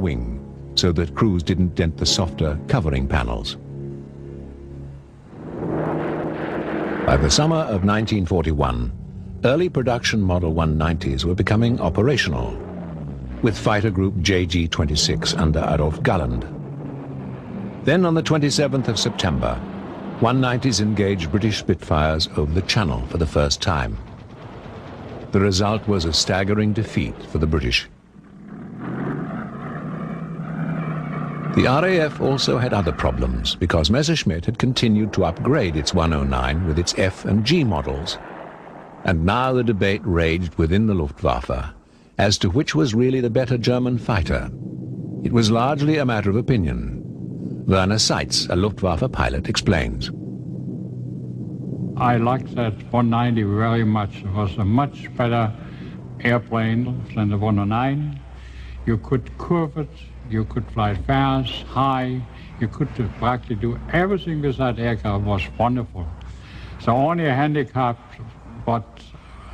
wing so that crews didn't dent the softer covering panels. By the summer of 1941, early production Model 190s were becoming operational, with fighter group JG-26 under Adolf Galland. Then on the 27th of September, 190s engaged British Spitfires over the Channel for the first time. The result was a staggering defeat for the British. The RAF also had other problems because Messerschmitt had continued to upgrade its 109 with its F and G models. And now the debate raged within the Luftwaffe as to which was really the better German fighter. It was largely a matter of opinion. Werner Seitz, a Luftwaffe pilot, explains. I liked that 190 very much. It was a much better airplane than the 109. You could curve it, you could fly fast, high, you could practically do everything with that aircraft. Was wonderful. So only a handicap, what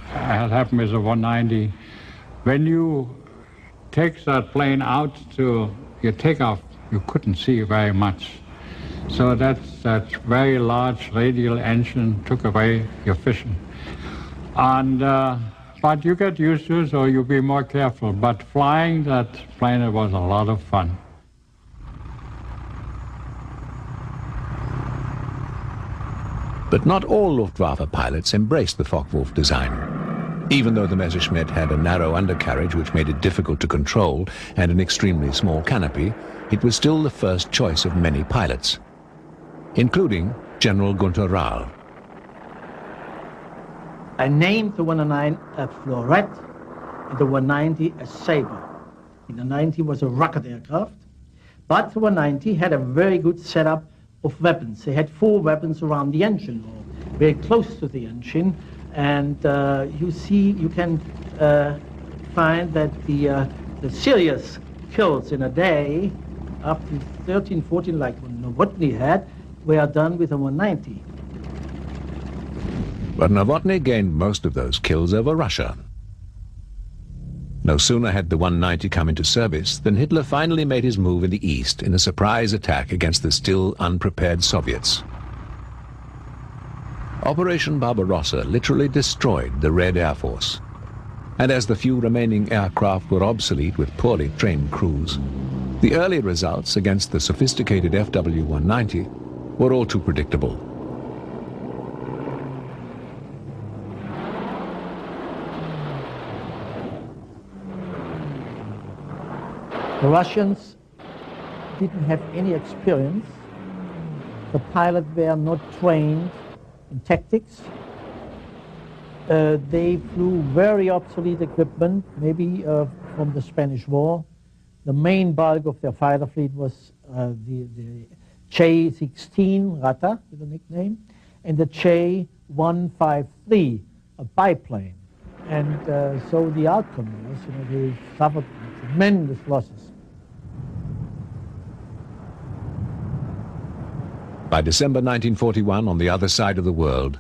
had happened with the 190, when you take that plane out to your takeoff, you couldn't see very much. So that very large radial engine took away your vision. And but you get used to it, so you be more careful. But flying that plane, it was a lot of fun. But not all Luftwaffe pilots embraced the Focke-Wulf design. Even though the Messerschmitt had a narrow undercarriage which made it difficult to control and an extremely small canopy, it was still the first choice of many pilots, including General Gunther Rahl. I named the 109 a Florette and the 190 a Sabre. The 90 was a rocket aircraft, but the 190 had a very good setup of weapons. They had 4 weapons around the engine, or very close to the engine, and you can find that the serious kills in a day, up to 13, 14, like Novotny had, were done with a 190. But Novotny gained most of those kills over Russia. No sooner had the 190 come into service than Hitler finally made his move in the east in a surprise attack against the still unprepared Soviets. Operation Barbarossa literally destroyed the Red Air Force. And as the few remaining aircraft were obsolete with poorly trained crews, the early results against the sophisticated FW-190 were all too predictable. The Russians didn't have any experience. The pilots were not trained in tactics. They flew very obsolete equipment, maybe from the Spanish War. The main bulk of their fighter fleet was the J-16 Rata, with a nickname, and the J-153, a biplane. And so the outcome was, they suffered tremendous losses. By December 1941, on the other side of the world,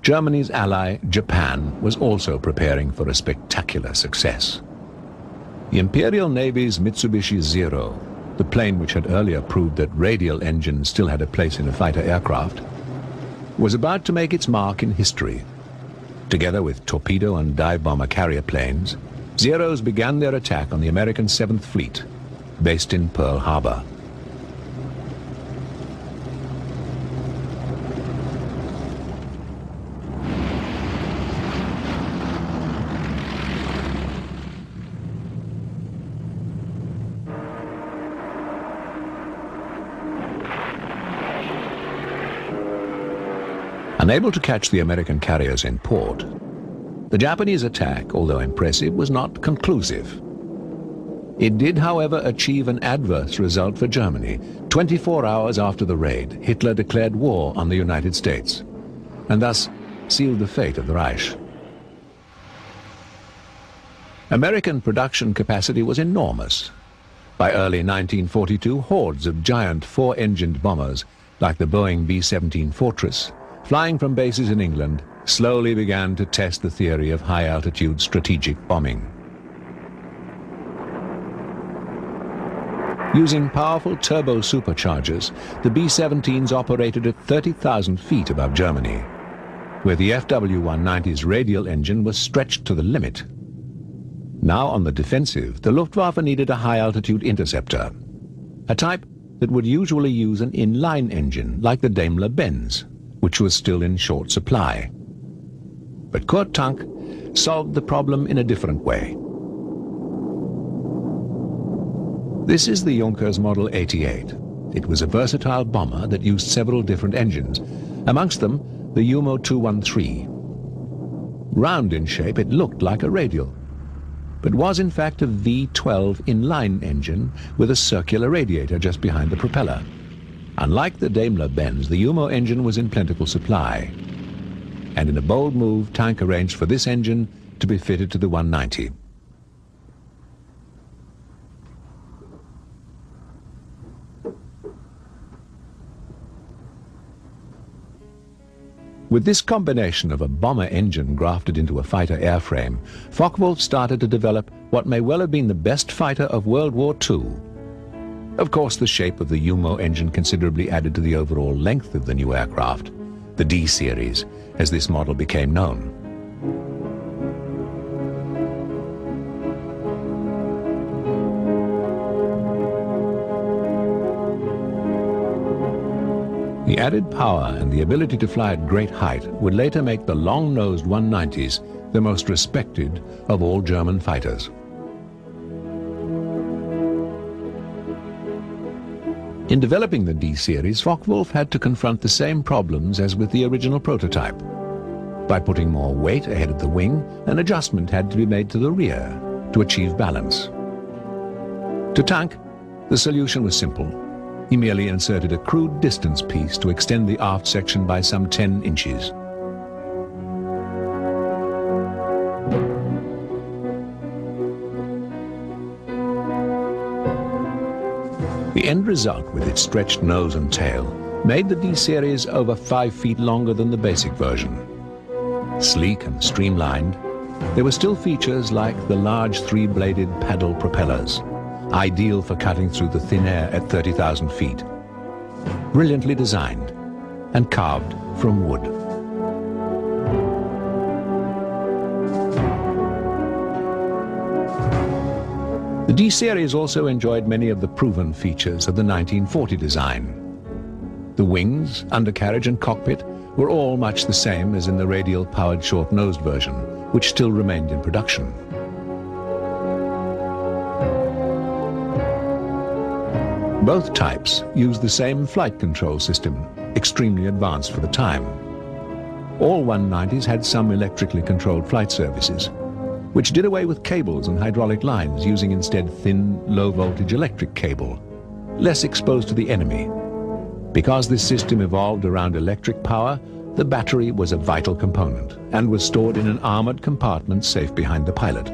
Germany's ally, Japan, was also preparing for a spectacular success. The Imperial Navy's Mitsubishi Zero, the plane which had earlier proved that radial engines still had a place in a fighter aircraft, was about to make its mark in history. Together with torpedo and dive bomber carrier planes, Zeros began their attack on the American 7th Fleet, based in Pearl Harbor. Unable to catch the American carriers in port, the Japanese attack, although impressive, was not conclusive. It did, however, achieve an adverse result for Germany. 24 hours after the raid, Hitler declared war on the United States, and thus sealed the fate of the Reich. American production capacity was enormous. By early 1942, hordes of giant 4-engined bombers, like the Boeing B-17 Fortress, flying from bases in England, slowly began to test the theory of high-altitude strategic bombing. Using powerful turbo superchargers, the B-17s operated at 30,000 feet above Germany, where the FW-190's radial engine was stretched to the limit. Now on the defensive, the Luftwaffe needed a high-altitude interceptor, a type that would usually use an inline engine like the Daimler-Benz, which was still in short supply. But Kurt Tank solved the problem in a different way. This is the Junkers Model 88. It was a versatile bomber that used several different engines, amongst them the Umo 213. Round in shape, it looked like a radial, but was in fact a V12 inline engine with a circular radiator just behind the propeller. Unlike the Daimler-Benz, the Umo engine was in plentiful supply, and in a bold move, Tank arranged for this engine to be fitted to the 190. With this combination of a bomber engine grafted into a fighter airframe, Focke-Wulf started to develop what may well have been the best fighter of World War II. Of course, the shape of the Umo engine considerably added to the overall length of the new aircraft, the D-series, as this model became known. The added power and the ability to fly at great height would later make the long-nosed 190s the most respected of all German fighters. In developing the D-series, Focke-Wulf had to confront the same problems as with the original prototype. By putting more weight ahead of the wing, an adjustment had to be made to the rear to achieve balance. To Tank, the solution was simple. He merely inserted a crude distance piece to extend the aft section by some 10 inches. The end result, with its stretched nose and tail, made the D-series over 5 feet longer than the basic version. Sleek and streamlined, there were still features like the large 3-bladed paddle propellers, ideal for cutting through the thin air at 30,000 feet. Brilliantly designed and carved from wood. The D-series also enjoyed many of the proven features of the 1940 design. The wings, undercarriage and cockpit were all much the same as in the radial-powered short-nosed version, which still remained in production. Both types used the same flight control system, extremely advanced for the time. All 190s had some electrically controlled flight services, which did away with cables and hydraulic lines, using instead thin, low-voltage electric cable, less exposed to the enemy. Because this system evolved around electric power, the battery was a vital component and was stored in an armored compartment safe behind the pilot.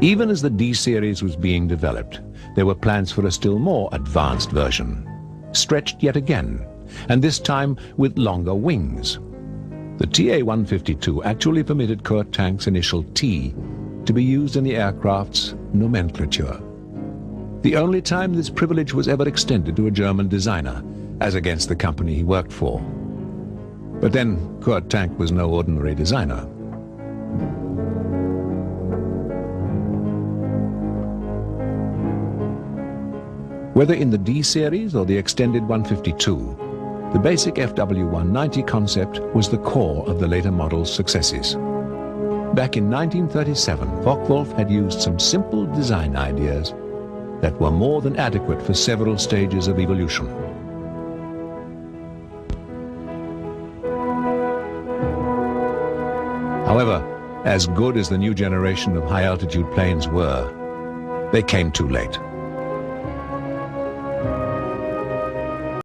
Even as the D-series was being developed, there were plans for a still more advanced version, stretched yet again, and this time with longer wings. The TA-152 actually permitted Kurt Tank's initial T to be used in the aircraft's nomenclature. The only time this privilege was ever extended to a German designer, as against the company he worked for. But then Kurt Tank was no ordinary designer. Whether in the D-series or the extended 152, the basic FW-190 concept was the core of the later model's successes. Back in 1937, Focke-Wulf had used some simple design ideas that were more than adequate for several stages of evolution. However, as good as the new generation of high-altitude planes were, they came too late.